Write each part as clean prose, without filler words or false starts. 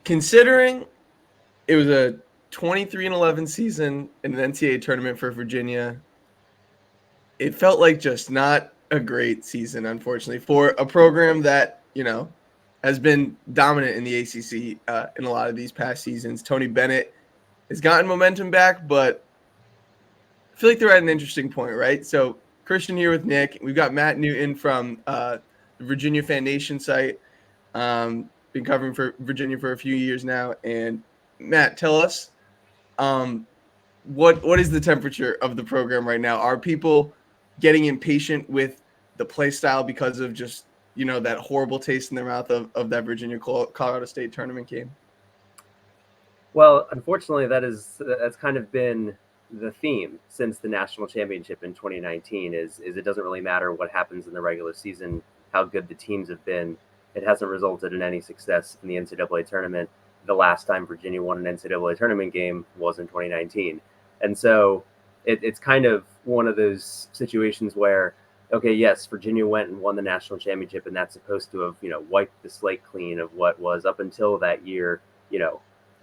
considering it was a 23-11 season in an NCAA tournament for Virginia, it felt like just not a great season, unfortunately, for a program that, has been dominant in the ACC in a lot of these past seasons. Tony Bennett has gotten momentum back, but I feel like they're at an interesting point, right? So Christian here with Nick. We've got Matt Newton from the Virginia Fan Nation site. Been covering for Virginia for a few years now. And Matt, tell us what is the temperature of the program right now? Are people getting impatient with the play style because of just that horrible taste in their mouth of that Virginia Colorado State tournament game? Well, unfortunately, that's kind of been the theme since the national championship in 2019. Is it doesn't really matter what happens in the regular season, how good the teams have been. It hasn't resulted in any success in the NCAA tournament. The last time Virginia won an NCAA tournament game was in 2019, and so it's kind of one of those situations where, okay, yes, Virginia went and won the national championship, and that's supposed to have wiped the slate clean of what was up until that year,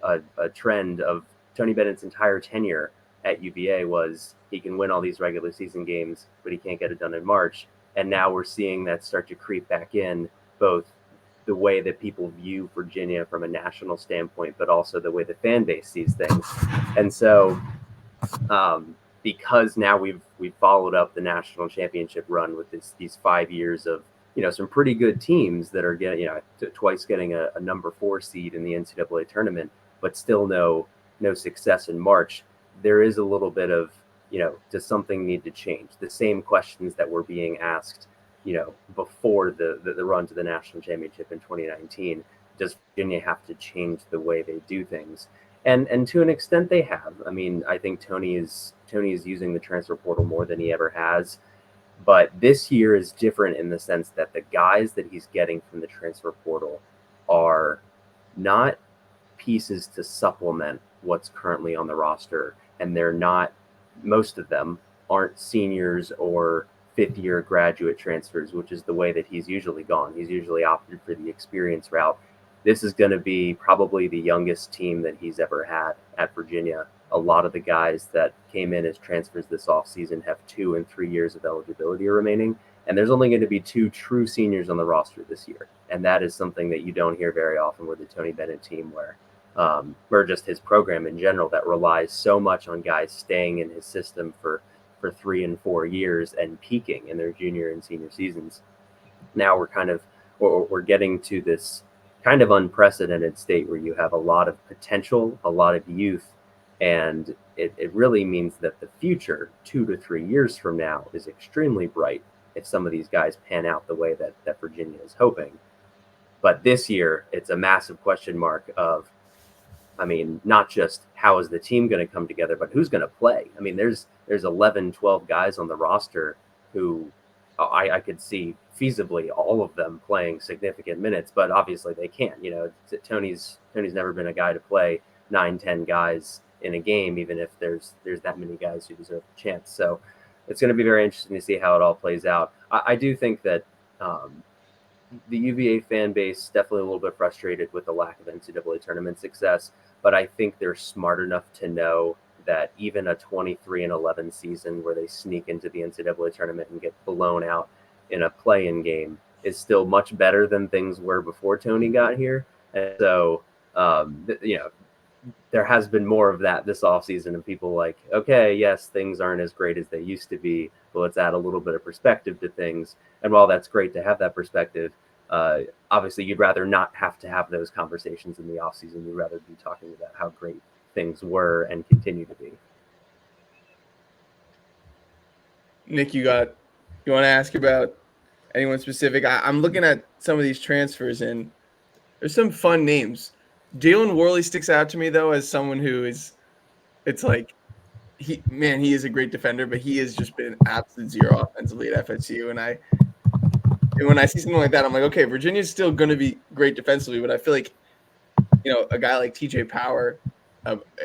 a trend of Tony Bennett's entire tenure at UVA was he can win all these regular season games, but he can't get it done in March. And now we're seeing that start to creep back in, both the way that people view Virginia from a national standpoint, but also the way the fan base sees things. And so, because now we've followed up the national championship run with these 5 years of some pretty good teams that are getting twice getting a number 4 seed in the NCAA tournament, but still no success in March. There is a little bit of, does something need to change? The same questions that were being asked, before the run to the national championship in 2019. Does Virginia have to change the way they do things? And to an extent they have. I mean, I think Tony is using the transfer portal more than he ever has. But this year is different in the sense that the guys that he's getting from the transfer portal are not pieces to supplement what's currently on the roster. And they're not, most of them aren't seniors or fifth-year graduate transfers, which is the way that he's usually gone. He's usually opted for the experience route. This is going to be probably the youngest team that he's ever had at Virginia. A lot of the guys that came in as transfers this offseason have 2 and 3 years of eligibility remaining. And there's only going to be 2 true seniors on the roster this year. And that is something that you don't hear very often with the Tony Bennett team, or just his program in general, that relies so much on guys staying in his system for 3 and 4 years and peaking in their junior and senior seasons. Now we're getting to this kind of unprecedented state where you have a lot of potential, a lot of youth, and it really means that the future 2 to 3 years from now is extremely bright if some of these guys pan out the way that Virginia is hoping. But this year, it's a massive question mark of, not just how is the team going to come together, but who's going to play. I mean, there's 11, 12 guys on the roster who I could see feasibly all of them playing significant minutes, but obviously they can't. Tony's never been a guy to play 9, 10 guys in a game, even if there's that many guys who deserve a chance. So it's going to be very interesting to see how it all plays out. I do think that the UVA fan base definitely a little bit frustrated with the lack of NCAA tournament success, but I think they're smart enough to know that even a 23-11 season where they sneak into the NCAA tournament and get blown out in a play-in game is still much better than things were before Tony got here. And so, there has been more of that this offseason, and people like, okay, yes, things aren't as great as they used to be, but let's add a little bit of perspective to things. And while that's great to have that perspective, obviously you'd rather not have to have those conversations in the offseason. You'd rather be talking about how great things were and continue to be. Nick, you want to ask about anyone specific? I'm looking at some of these transfers, and there's some fun names. Jalen Worley sticks out to me, though, as someone who is – it's like he is a great defender, but he has just been absolute zero offensively at FSU. And when I see something like that, I'm like, okay, Virginia's still going to be great defensively, but I feel like, a guy like TJ Power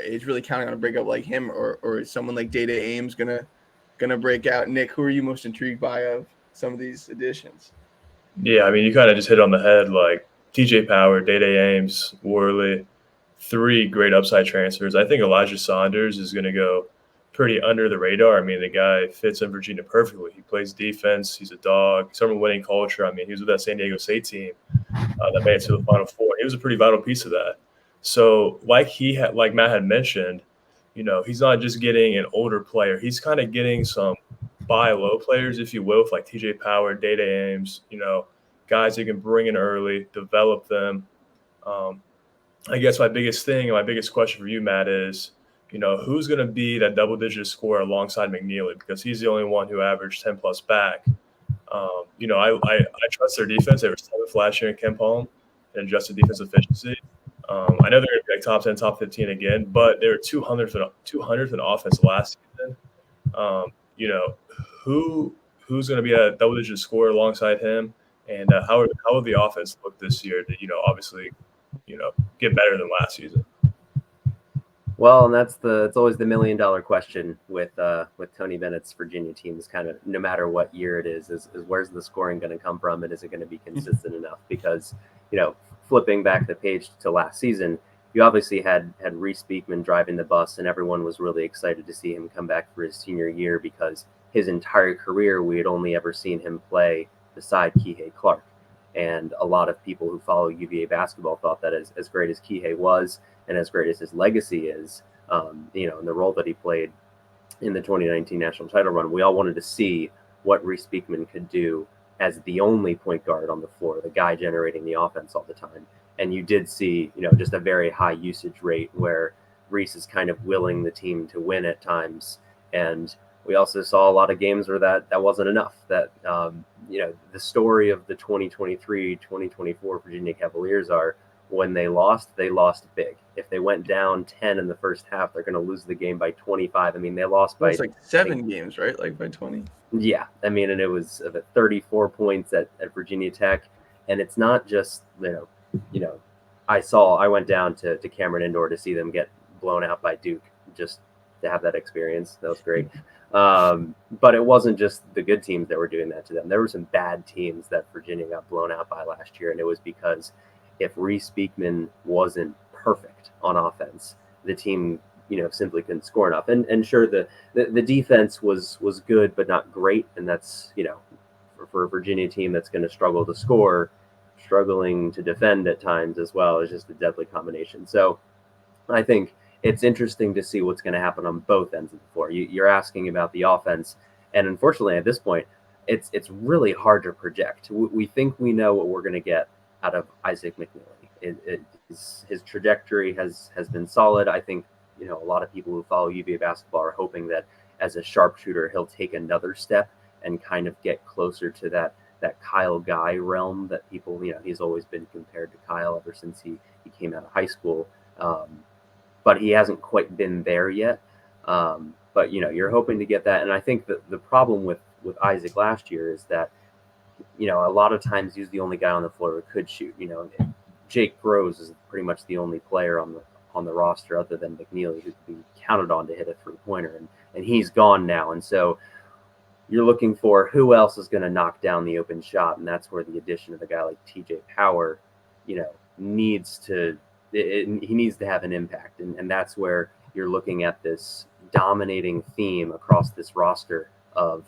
is really counting on a breakout like him, or someone like Data Ames gonna break out. Nick, who are you most intrigued by of some of these additions? Yeah, you kind of just hit on the head. Like, TJ Power, Day Ames, Worley, 3 great upside transfers. I think Elijah Saunders is going to go pretty under the radar. I mean, the guy fits in Virginia perfectly. He plays defense. He's a dog. He's from a winning culture. I mean, he was with that San Diego State team that made it to the Final Four. He was a pretty vital piece of that. So, like Matt had mentioned, he's not just getting an older player. He's kind of getting some buy low players, if you will, with like TJ Power, Day Ames, guys you can bring in early, develop them. I guess my biggest question for you, Matt, is, who's going to be that double-digit scorer alongside McNeely, because he's the only one who averaged 10-plus back. I trust their defense. They were 7th last year in KenPom and adjusted defense efficiency. I know they're going to be like top 10, top 15 again, but they were 200th in offense last season. Who's going to be a double-digit scorer alongside him, and how will the offense look this year to, obviously, get better than last season? Well, and it's always the $1 million question with Tony Bennett's Virginia teams. Kind of no matter what year it is where's the scoring going to come from, and is it going to be consistent enough? Because flipping back the page to last season, you obviously had Reese Beekman driving the bus, and everyone was really excited to see him come back for his senior year, because his entire career we had only ever seen him play beside Kihei Clark. And a lot of people who follow UVA basketball thought that as great as Kihei was, and as great as his legacy is, in the role that he played in the 2019 national title run, we all wanted to see what Reese Beekman could do as the only point guard on the floor, the guy generating the offense all the time. And you did see, just a very high usage rate where Reese is kind of willing the team to win at times. And we also saw a lot of games where that wasn't enough. That, the story of the 2023-2024 Virginia Cavaliers are, when they lost big. If they went down 10 in the first half, they're going to lose the game by 25. I mean, they lost by like 7 games, right? Like by 20. Yeah. I mean, and it was 34 points at Virginia Tech. And it's not just, I went down to Cameron Indoor to see them get blown out by Duke, just to have that experience. That was great. But it wasn't just the good teams that were doing that to them. There were some bad teams that Virginia got blown out by last year. And it was because if Reese Beekman wasn't perfect on offense, the team, simply couldn't score enough. And sure, the defense was good, but not great. And that's, for a Virginia team that's going to struggle to score, struggling to defend at times as well, is just a deadly combination. So I think it's interesting to see what's going to happen on both ends of the floor. You're asking about the offense, and unfortunately at this point, it's really hard to project. We think we know what we're going to get out of Isaac McNeely. His trajectory has been solid. I think, a lot of people who follow UVA basketball are hoping that as a sharpshooter, he'll take another step and kind of get closer to that Kyle Guy realm that people, he's always been compared to Kyle ever since he came out of high school. But he hasn't quite been there yet. But, you're hoping to get that. And I think that the problem with Isaac last year is that, a lot of times he was the only guy on the floor who could shoot. Jake Groves is pretty much the only player on the roster other than McNeely who could be counted on to hit a three-pointer, and he's gone now. And so you're looking for who else is going to knock down the open shot, and that's where the addition of a guy like TJ Power, needs to have an impact, and that's where you're looking at this dominating theme across this roster of,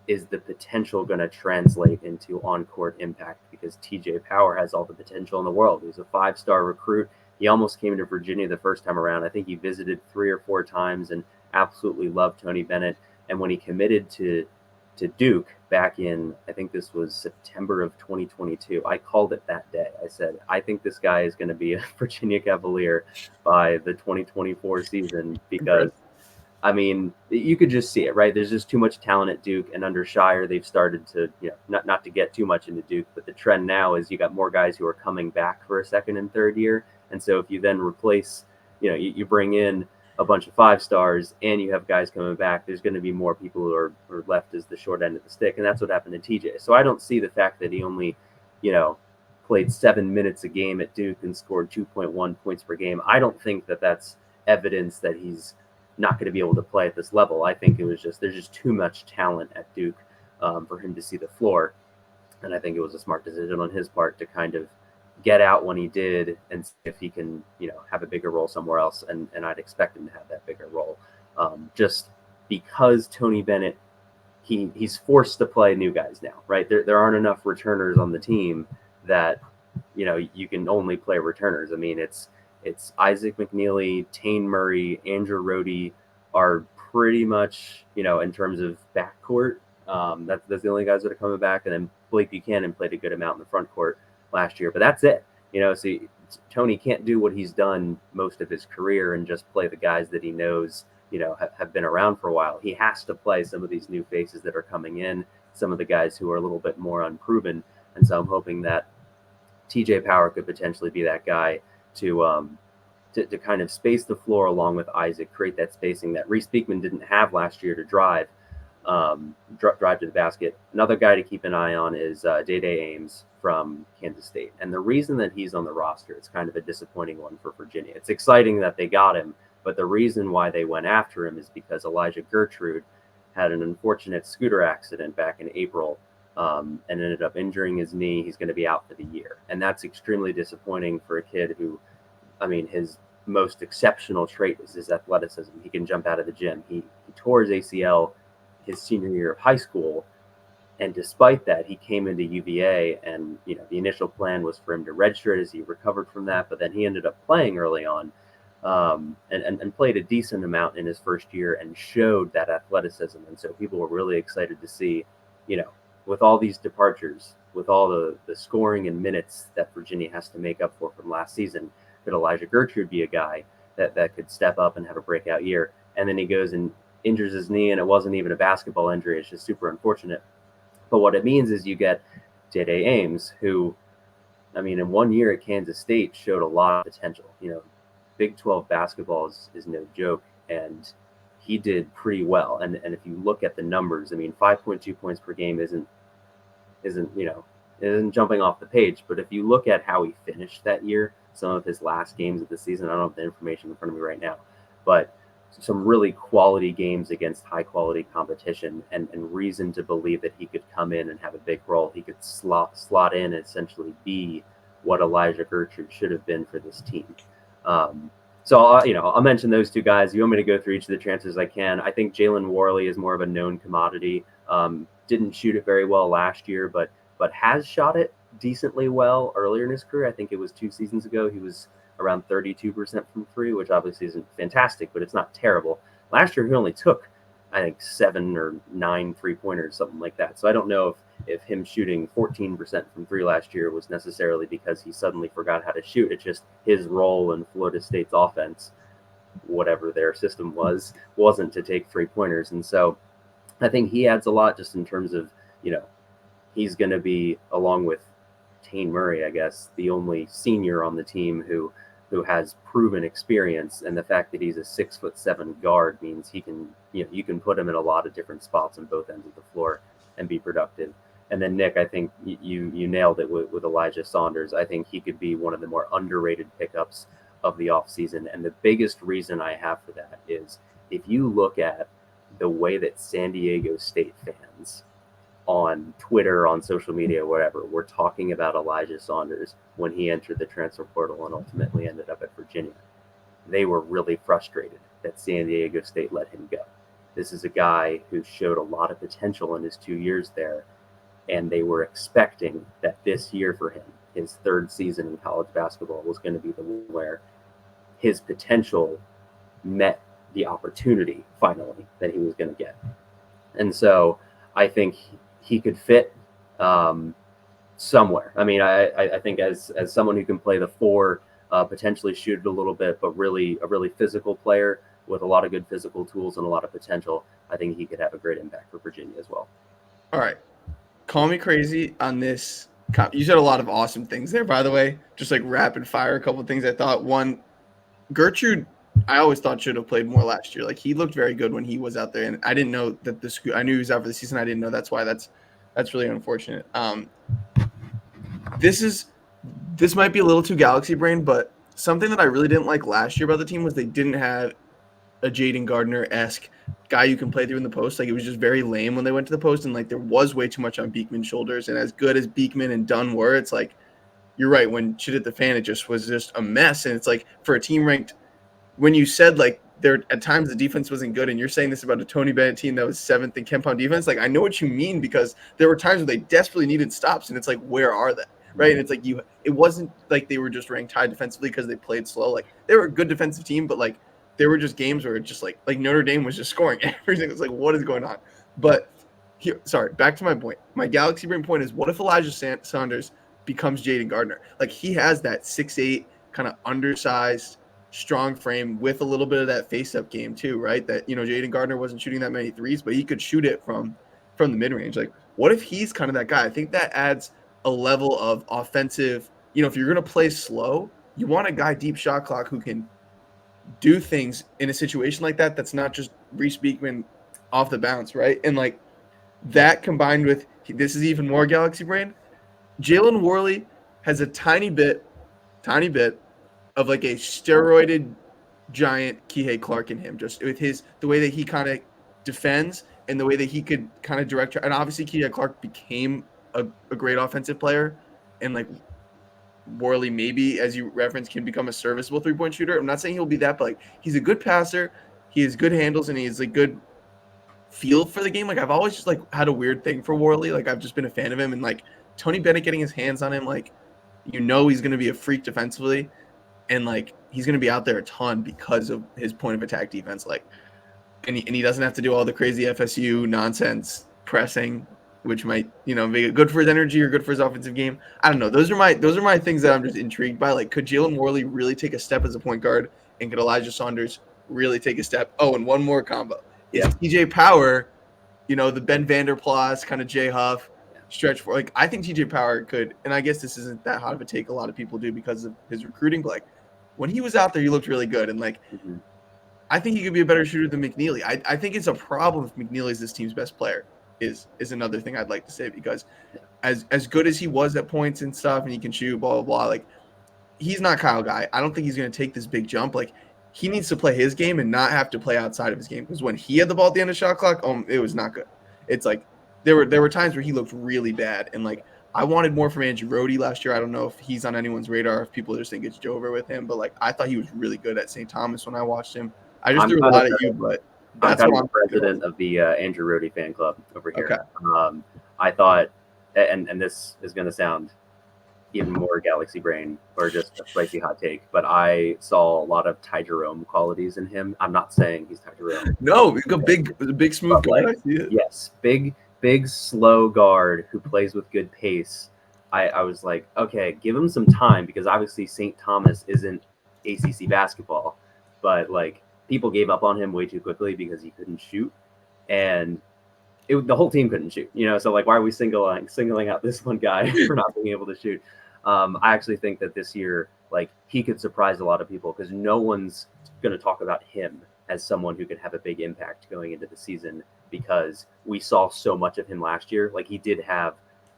is the potential going to translate into on-court impact? Because TJ Power has all the potential in the world. He was a 5-star recruit. He almost came to Virginia the first time around. I think he visited 3 or 4 times and absolutely loved Tony Bennett. And when he committed to Duke back in, I think this was September of 2022, I called it that day. I said, I think this guy is going to be a Virginia Cavalier by the 2024 season, because I mean, you could just see it, right? There's just too much talent at Duke, and under Shire, they've started to, not to get too much into Duke, but the trend now is you got more guys who are coming back for a second and third year. And so if you then replace, you bring in a bunch of 5-stars and you have guys coming back, there's going to be more people who are left as the short end of the stick. And that's what happened to TJ. So I don't see the fact that he only, played 7 minutes a game at Duke and scored 2.1 points per game. I don't think that that's evidence that he's not going to be able to play at this level. I think it was just, there's just too much talent at Duke for him to see the floor. And I think it was a smart decision on his part to kind of, get out when he did and see if he can, have a bigger role somewhere else. And I'd expect him to have that bigger role. Just because Tony Bennett, he's forced to play new guys now, right? There aren't enough returners on the team that, you can only play returners. I mean, it's Isaac McNeely, Tane Murray, Andrew Rohde are pretty much, in terms of backcourt, that's the only guys that are coming back. And then Blake Buchanan played a good amount in the front court last year, but that's it. So Tony can't do what he's done most of his career and just play the guys that he knows, have been around for a while. He has to play some of these new faces that are coming in, some of the guys who are a little bit more unproven. And so I'm hoping that TJ Power could potentially be that guy to kind of space the floor along with Isaac, create that spacing that Reese Beekman didn't have last year to drive to the basket. Another guy to keep an eye on is Day-Day Ames from Kansas State. And the reason that he's on the roster, it's kind of a disappointing one for Virginia. It's exciting that they got him, but the reason why they went after him is because Elijah Gertrude had an unfortunate scooter accident back in April and ended up injuring his knee. He's going to be out for the year. And that's extremely disappointing for a kid who, his most exceptional trait is his athleticism. He can jump out of the gym. He tore his ACL his senior year of high school. And despite that, he came into UVA, and the initial plan was for him to redshirt as he recovered from that. But then he ended up playing early on and played a decent amount in his first year and showed that athleticism. And so people were really excited to see, with all these departures, with all the scoring and minutes that Virginia has to make up for from last season, could Elijah Gertrude be a guy that could step up and have a breakout year? And then he goes and injures his knee, and it wasn't even a basketball injury. It's just super unfortunate. But what it means is you get Day-Day Ames, who, in 1 year at Kansas State showed a lot of potential. Big 12 basketball is no joke, and he did pretty well. And if you look at the numbers, 5.2 points per game isn't jumping off the page. But if you look at how he finished that year, some of his last games of the season, I don't have the information in front of me right now, but some really quality games against high quality competition, and reason to believe that he could come in and have a big role. He could slot in and essentially be what Elijah Gertrude should have been for this team. So I'll mention those two guys. You want me to go through each of the transfers? I can. I think Jalen Worley is more of a known commodity. Didn't shoot it very well last year, but has shot it decently well earlier in his career. I think it was 2 seasons ago. He was around 32% from three, which obviously isn't fantastic, but it's not terrible. Last year, he only took, I think, 7 or 9 3-pointers, something like that. So I don't know if him shooting 14% from three last year was necessarily because he suddenly forgot how to shoot. It's just his role in Florida State's offense, whatever their system was, wasn't to take 3-pointers. And so I think he adds a lot just in terms of, he's going to be, along with Tane Murray, I guess, the only senior on the team who has proven experience, and the fact that he's a 6'7" guard means he can, you can put him in a lot of different spots on both ends of the floor and be productive. And then Nick, I think you nailed it with Elijah Saunders. I think he could be one of the more underrated pickups of the offseason. And the biggest reason I have for that is if you look at the way that San Diego State fans on Twitter, on social media, whatever, we're talking about Elijah Saunders when he entered the transfer portal and ultimately ended up at Virginia. They were really frustrated that San Diego State let him go. This is a guy who showed a lot of potential in his 2 years there, and they were expecting that this year for him, his 3rd season in college basketball, was going to be the one where his potential met the opportunity finally that he was going to get. And so I think he could fit somewhere. I think as someone who can play the 4, potentially shoot it a little bit, but really a really physical player with a lot of good physical tools and a lot of potential, I think he could have a great impact for Virginia as well. All right. Call me crazy on this. You said a lot of awesome things there, by the way. Just like rapid fire, a couple of things I thought. One, Gertrude, I always thought should have played more last year. Like, he looked very good when he was out there, and I didn't know that I knew he was out for the season. I didn't know that's why. That's really unfortunate. This might be a little too galaxy brain, but something that I really didn't like last year about the team was they didn't have a Jaden Gardner-esque guy you can play through in the post. Like, it was just very lame when they went to the post, and like there was way too much on Beekman's shoulders. And as good as Beekman and Dunn were, it's like you're right. When shit hit the fan, it just was just a mess. And it's like for a team ranked, when you said like there at times the defense wasn't good, and you're saying this about a Tony Bennett team that was 7th in KenPom defense, like I know what you mean, because there were times where they desperately needed stops, and it's like, where are they? Right. And it's like it wasn't like they were just ranked high defensively because they played slow. Like they were a good defensive team, but like there were just games where it just like Notre Dame was just scoring everything. It's like, what is going on? But here, sorry, back to my point. My Galaxy Brain point is, what if Elijah Saunders becomes Jaden Gardner? Like he has that 6'8", kind of undersized, strong frame with a little bit of that face-up game too, right? That, Jaden Gardner wasn't shooting that many threes, but he could shoot it from the mid-range. Like, what if he's kind of that guy? I think that adds a level of offensive. If you're going to play slow, you want a guy deep shot clock who can do things in a situation like that. That's not just Reese Beekman off the bounce, right? And like that combined with, this is even more Galaxy Brain, Jalen Worley has a tiny bit of like a steroided giant Kihei Clark in him, just with the way that he kind of defends and the way that he could kind of direct. And obviously Kihei Clark became a great offensive player, and like Worley maybe, as you referenced, can become a serviceable 3-point shooter. I'm not saying he'll be that, but like he's a good passer, he has good handles, and he has a good feel for the game. Like I've always just like had a weird thing for Worley. Like I've just been a fan of him, and like Tony Bennett getting his hands on him, like he's going to be a freak defensively, and like he's going to be out there a ton because of his point of attack defense. Like, and he doesn't have to do all the crazy FSU nonsense pressing, which might be good for his energy or good for his offensive game. I don't know. Those are my things that I'm just intrigued by. Like, could Jalen Worley really take a step as a point guard, and could Elijah Saunders really take a step? Oh, and one more combo. Is TJ Power, the Ben Vanderplas kind of Jay Huff stretch for. Like, I think TJ Power could, and I guess this isn't that hot of a take. A lot of people do because of his recruiting, but like when he was out there, he looked really good, and like I think he could be a better shooter than McNeely. I think it's a problem if McNeely is this team's best player. Is another thing I'd like to say, because as good as he was at points and stuff, and he can shoot, blah blah blah. Like he's not Kyle Guy. I don't think he's going to take this big jump. Like he needs to play his game and not have to play outside of his game, because when he had the ball at the end of shot clock, it was not good. It's like there were times where he looked really bad, and like I wanted more from Andrew Rohde last year. I don't know if he's on anyone's radar, if people just think it's over with him, but like I thought he was really good at St. Thomas when I watched him. I just threw a lot at you, but that's I'm what I'm president of the Andrew Rohde fan club over here. Okay. I thought, and this is going to sound even more Galaxy Brain or just a spicy hot take, but I saw a lot of Ty Jerome qualities in him. I'm not saying he's Ty Jerome. No, he's a big smooth guy. Like, yes, big slow guard who plays with good pace. I was like, okay, give him some time, because obviously St. Thomas isn't ACC basketball, but like people gave up on him way too quickly because he couldn't shoot, and the whole team couldn't shoot. So like, why are we singling out this one guy for not being able to shoot? I actually think that this year, like, he could surprise a lot of people, because no one's going to talk about him as someone who could have a big impact going into the season, because we saw so much of him last year. Like, he did have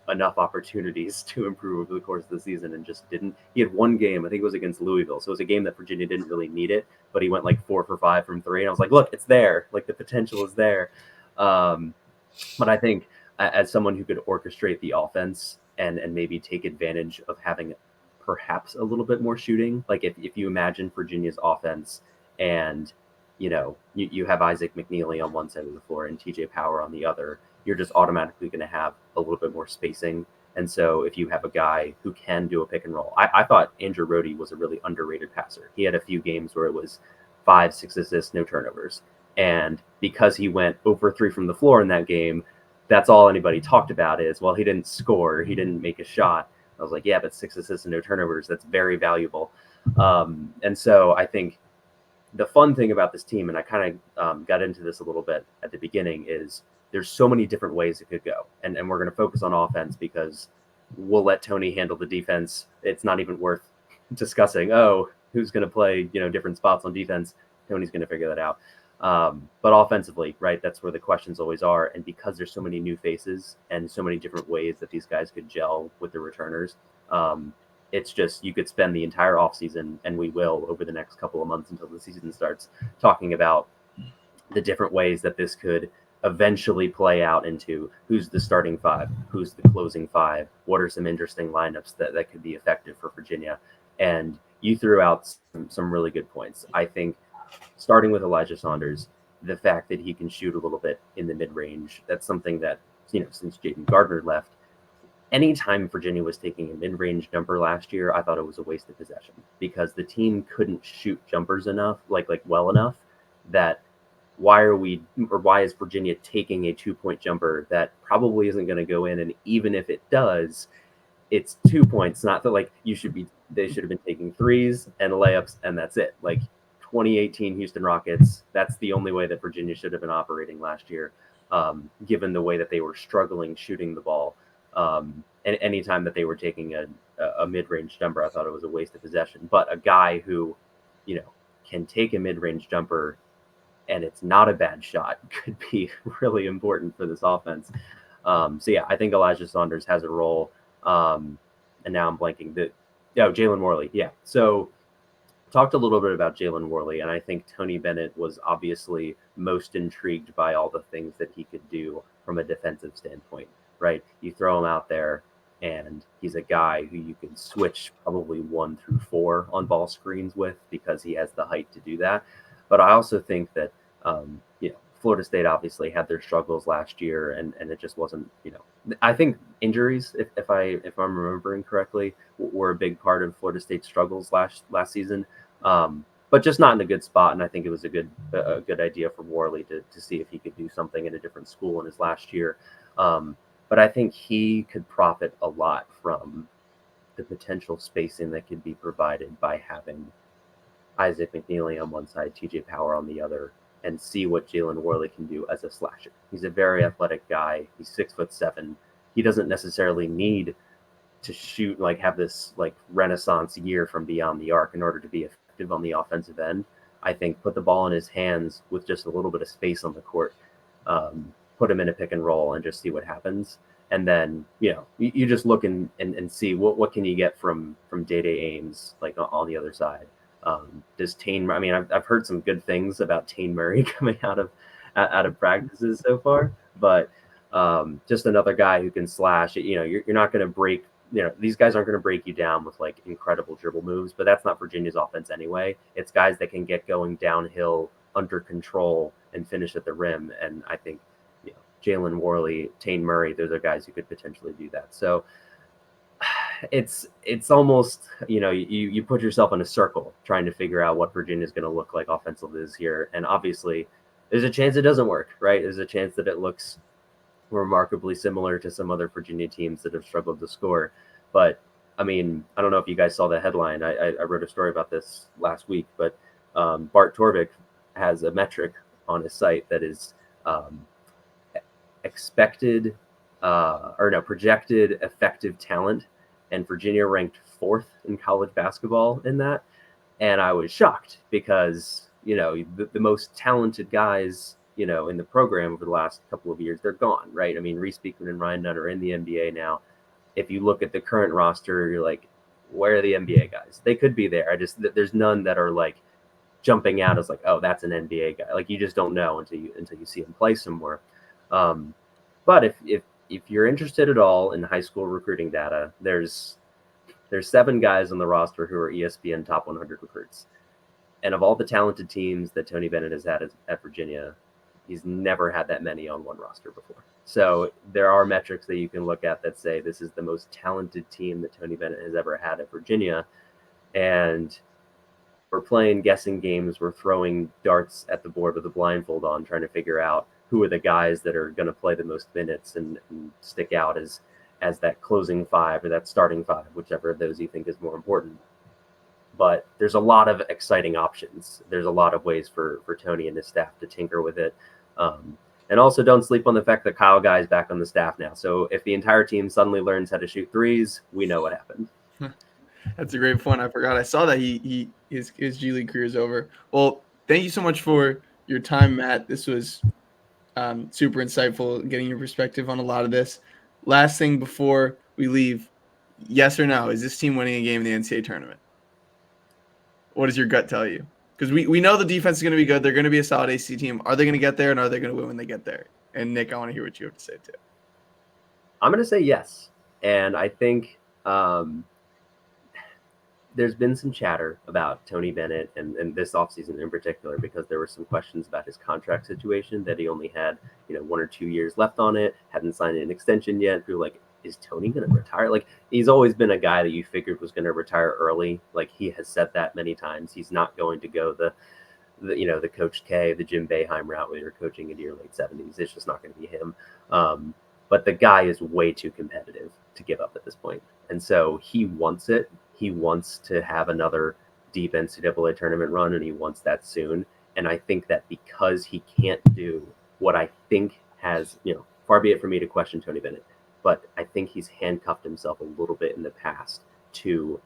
enough opportunities to improve over the course of the season and just didn't. He had one game, I think it was against Louisville. So it was a game that Virginia didn't really need it, but he went like 4 for 5 from 3. And I was like, look, it's there. Like, the potential is there. But I think as someone who could orchestrate the offense and maybe take advantage of having perhaps a little bit more shooting, like if you imagine Virginia's offense and, you have Isaac McNeely on one side of the floor and TJ Power on the other, you're just automatically going to have a little bit more spacing. And so if you have a guy who can do a pick and roll, I thought Andrew Rohde was a really underrated passer. He had a few games where it was 5-6 assists, no turnovers. And because he went over 3 from the floor in that game, that's all anybody talked about is, well, he didn't score, he didn't make a shot. I was like, yeah, but 6 assists and no turnovers, that's very valuable. And so I think the fun thing about this team, and I kind of got into this a little bit at the beginning, is there's so many different ways it could go. And we're going to focus on offense because we'll let Tony handle the defense. It's not even worth discussing, who's going to play, different spots on defense. Tony's going to figure that out. But offensively, right, that's where the questions always are. And because there's so many new faces and so many different ways that these guys could gel with the returners, it's just, you could spend the entire offseason, and we will over the next couple of months until the season starts, talking about the different ways that this could eventually play out into who's the starting five, who's the closing five, what are some interesting lineups that could be effective for Virginia. And you threw out some really good points. I think starting with Elijah Saunders, the fact that he can shoot a little bit in the mid-range, that's something that, since Jaden Gardner left, anytime Virginia was taking a mid-range jumper last year, I thought it was a waste of possession because the team couldn't shoot jumpers enough, like well enough, that why is Virginia taking a 2-point jumper that probably isn't going to go in? And even if it does, it's 2 points, not that they should have been taking threes and layups and that's it. Like 2018 Houston Rockets, that's the only way that Virginia should have been operating last year, given the way that they were struggling shooting the ball. And anytime that they were taking a mid-range jumper, I thought it was a waste of possession. But a guy who, can take a mid-range jumper and it's not a bad shot could be really important for this offense. So yeah, I think Elijah Saunders has a role. And now I'm blanking. Jalen Worley. Yeah. So talked a little bit about Jalen Worley, and I think Tony Bennett was obviously most intrigued by all the things that he could do from a defensive standpoint, right? You throw him out there, and he's a guy who you can switch probably 1 through 4 on ball screens with because he has the height to do that. But I also think that, Florida State obviously had their struggles last year, and it just wasn't, I think injuries, if I'm remembering correctly, were a big part of Florida State's struggles last season. But just not in a good spot. And I think it was a good idea for Worley to see if he could do something in a different school in his last year. But I think he could profit a lot from the potential spacing that could be provided by having Isaac McNeely on one side, TJ Power on the other, and see what Jalen Worley can do as a slasher. He's a very athletic guy. He's 6'7". He doesn't necessarily need to shoot, have this renaissance year from beyond the arc in order to be effective on the offensive end. I think put the ball in his hands with just a little bit of space on the court, put him in a pick and roll and just see what happens. And then, you just look and see what can you get from Day-Day Ames, on the other side. Does Tane? I mean, I've heard some good things about Tane Murray coming out of practices so far, but just another guy who can slash. You're not going to break. These guys aren't going to break you down with incredible dribble moves, but that's not Virginia's offense anyway. It's guys that can get going downhill under control and finish at the rim. And I think Jalen Worley, Tane Murray, those are guys who could potentially do that. So it's almost, you put yourself in a circle trying to figure out what Virginia is going to look like offensively this year. And obviously there's a chance it doesn't work, right? There's a chance that it looks remarkably similar to some other Virginia teams that have struggled to score. But I mean, I don't know if you guys saw the headline. I wrote a story about this last week, but Bart Torvik has a metric on his site that is projected effective talent, and Virginia ranked 4th in college basketball in that. And I was shocked because, the most talented guys, in the program over the last couple of years, they're gone, right? I mean, Reese Beekman and Ryan Nunn are in the NBA now. If you look at the current roster, you're like, where are the NBA guys? They could be there. There's none that are jumping out as oh, that's an NBA guy. You just don't know until you see him play somewhere. But if you're interested at all in high school recruiting data, there's 7 guys on the roster who are ESPN top 100 recruits. And of all the talented teams that Tony Bennett has had at Virginia, he's never had that many on one roster before. So there are metrics that you can look at that say this is the most talented team that Tony Bennett has ever had at Virginia. And we're playing guessing games. We're throwing darts at the board with a blindfold on, trying to figure out who are the guys that are going to play the most minutes and stick out as that closing 5 or that starting 5, whichever of those you think is more important. But there's a lot of exciting options. There's a lot of ways for Tony and his staff to tinker with it. And also don't sleep on the fact that Kyle Guy is back on the staff now. So if the entire team suddenly learns how to shoot threes, we know what happened. That's a great point. I forgot. I saw that his G League career is over. Well, thank you so much for your time, Matt. This was super insightful, getting your perspective on a lot of this. Last thing before we leave, yes or no, is this team winning a game in the NCAA tournament? What does your gut tell you? Because we know the defense is going to be good. They're going to be a solid AC team. Are they going to get there, and are they going to win when they get there? And Nick, I want to hear what you have to say too. I'm going to say yes. And I think there's been some chatter about Tony Bennett and this offseason in particular, because there were some questions about his contract situation, that he only had, 1 or 2 years left on it, hadn't signed an extension yet. People were like, is Tony going to retire? Like, he's always been a guy that you figured was going to retire early. Like, he has said that many times. He's not going to go the Coach K, the Jim Boeheim route where you're coaching into your late 70s. It's just not going to be him. But the guy is way too competitive to give up at this point. And so he wants it. He wants to have another deep NCAA tournament run, and he wants that soon. And I think that because he can't do what I think has, far be it for me to question Tony Bennett, but I think he's handcuffed himself a little bit in the past to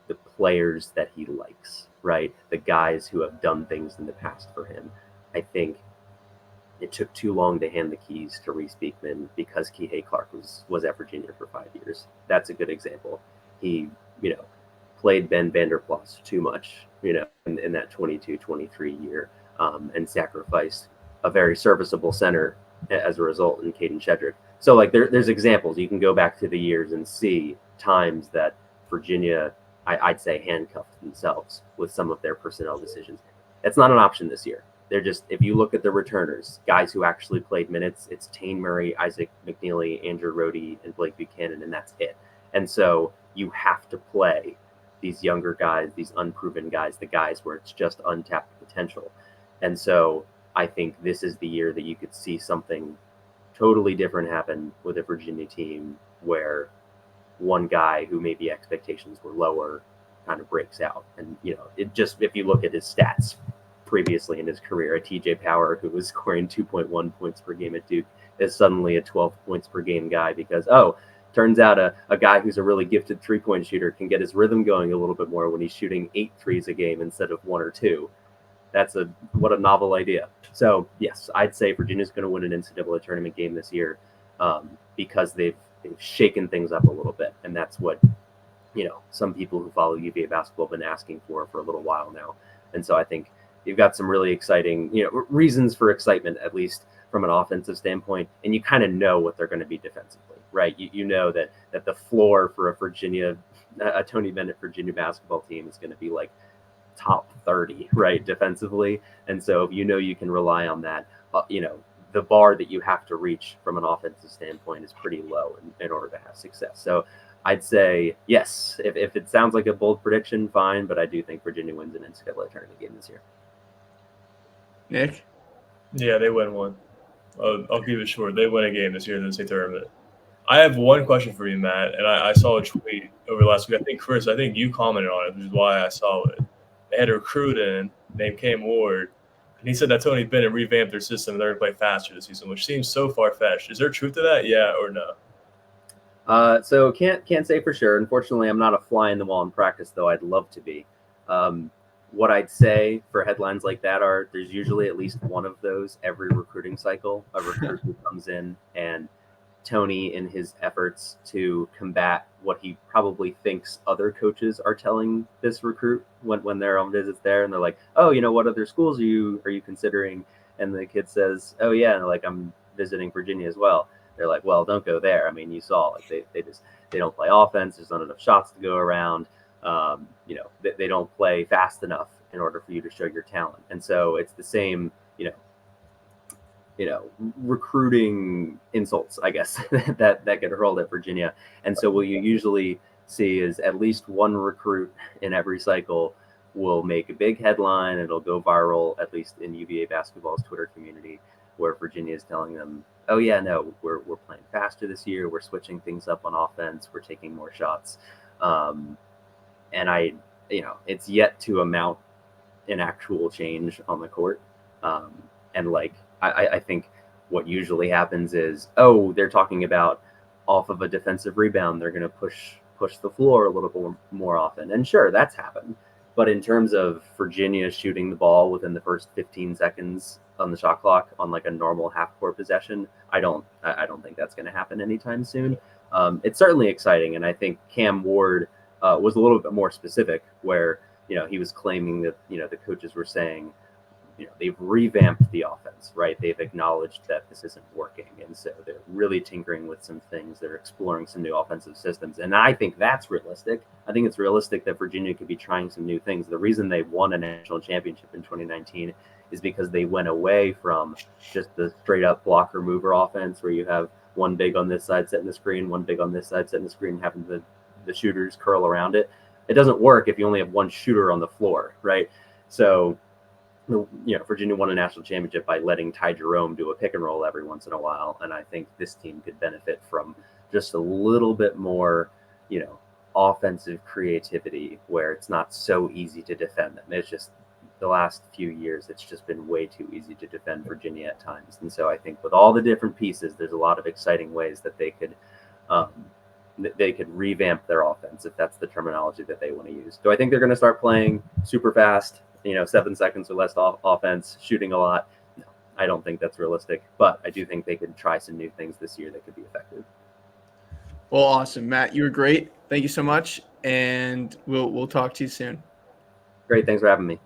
the players that he likes, right? The guys who have done things in the past for him. I think it took too long to hand the keys to Reese Beekman because Kihei Clark was at Virginia for 5 years. That's a good example. He, played Ben Vanderplas too much, in that 22-23 year, and sacrificed a very serviceable center as a result in Caden Shedrick. So, like, there's examples. You can go back to the years and see times that Virginia, I'd say, handcuffed themselves with some of their personnel decisions. That's not an option this year. They're just, if you look at the returners, guys who actually played minutes, it's Tane Murray, Isaac McNeely, Andrew Rohde, and Blake Buchanan, and that's it. And so you have to play these younger guys, these unproven guys, the guys where it's just untapped potential. And so I think this is the year that you could see something totally different happen with a Virginia team, where one guy who maybe expectations were lower kind of breaks out. And, it just, if you look at his stats previously in his career, a TJ Power who was scoring 2.1 points per game at Duke is suddenly a 12 points per game guy because, turns out a guy who's a really gifted three-point shooter can get his rhythm going a little bit more when he's shooting 8 threes a game instead of 1 or 2. What a novel idea. So, yes, I'd say Virginia's going to win an NCAA tournament game this year because they've shaken things up a little bit. And that's what, some people who follow UVA basketball have been asking for a little while now. And so I think you've got some really exciting, reasons for excitement, at least from an offensive standpoint, and you kind of know what they're going to be defensively, right? You know that the floor for a Tony Bennett Virginia basketball team is going to be like top 30, right, defensively. And so you can rely on that. The bar that you have to reach from an offensive standpoint is pretty low in order to have success. So I'd say yes. If it sounds like a bold prediction, fine, but I do think Virginia wins an NCAA tournament game this year. Nick? Yeah, they win one. I'll keep it short. They win a game this year in the NCAA tournament. I have one question for you, Matt, and I saw a tweet over last week. I think, Chris, you commented on it, which is why I saw it. They had a recruit named Cam Ward, and he said that Tony Bennett revamped their system and they're going to play faster this season, which seems so far-fetched. Is there truth to that, yeah or no? So can't say for sure. Unfortunately, I'm not a fly in the wall in practice, though I'd love to be. What I'd say for headlines like that are there's usually at least one of those every recruiting cycle. A recruit who comes in and Tony, in his efforts to combat what he probably thinks other coaches are telling this recruit when they're on visits there, and they're like, "Oh, what other schools are you considering?" And the kid says, "Oh yeah, and like I'm visiting Virginia as well." They're like, "Well, don't go there. I mean, you saw like they don't play offense. There's not enough shots to go around. They don't play fast enough in order for you to show your talent." And so it's the same, recruiting insults, I guess, that get hurled at Virginia. And so what you usually see is at least one recruit in every cycle will make a big headline. It'll go viral, at least in UVA basketball's Twitter community, where Virginia is telling them, "Oh yeah, no, we're playing faster this year. We're switching things up on offense. We're taking more shots." And it's yet to amount an actual change on the court. I think what usually happens is, they're talking about off of a defensive rebound, they're going to push the floor a little bit more often. And sure, that's happened. But in terms of Virginia shooting the ball within the first 15 seconds on the shot clock on like a normal half-court possession, I don't think that's going to happen anytime soon. It's certainly exciting, and I think Cam Ward was a little bit more specific, where he was claiming that the coaches were saying they've revamped the offense, right? They've acknowledged that this isn't working, and so they're really tinkering with some things. They're exploring some new offensive systems, and I think that's realistic. I think it's realistic that Virginia could be trying some new things. The reason they won a national championship in 2019 is because they went away from just the straight up blocker mover offense where you have one big on this side setting the screen, one big on this side setting the screen, and having the shooters curl around it. It doesn't work if you only have one shooter on the floor, right? So, Virginia won a national championship by letting Ty Jerome do a pick and roll every once in a while. And I think this team could benefit from just a little bit more, offensive creativity where it's not so easy to defend them. It's just the last few years, it's just been way too easy to defend Virginia at times. And so I think with all the different pieces, there's a lot of exciting ways that they could revamp their offense, if that's the terminology that they want to use. Do I think they're going to start playing super fast, 7 seconds or less offense, shooting a lot? No, I don't think that's realistic, but I do think they could try some new things this year that could be effective. Well, awesome, Matt. You were great. Thank you so much, and we'll talk to you soon. Great. Thanks for having me.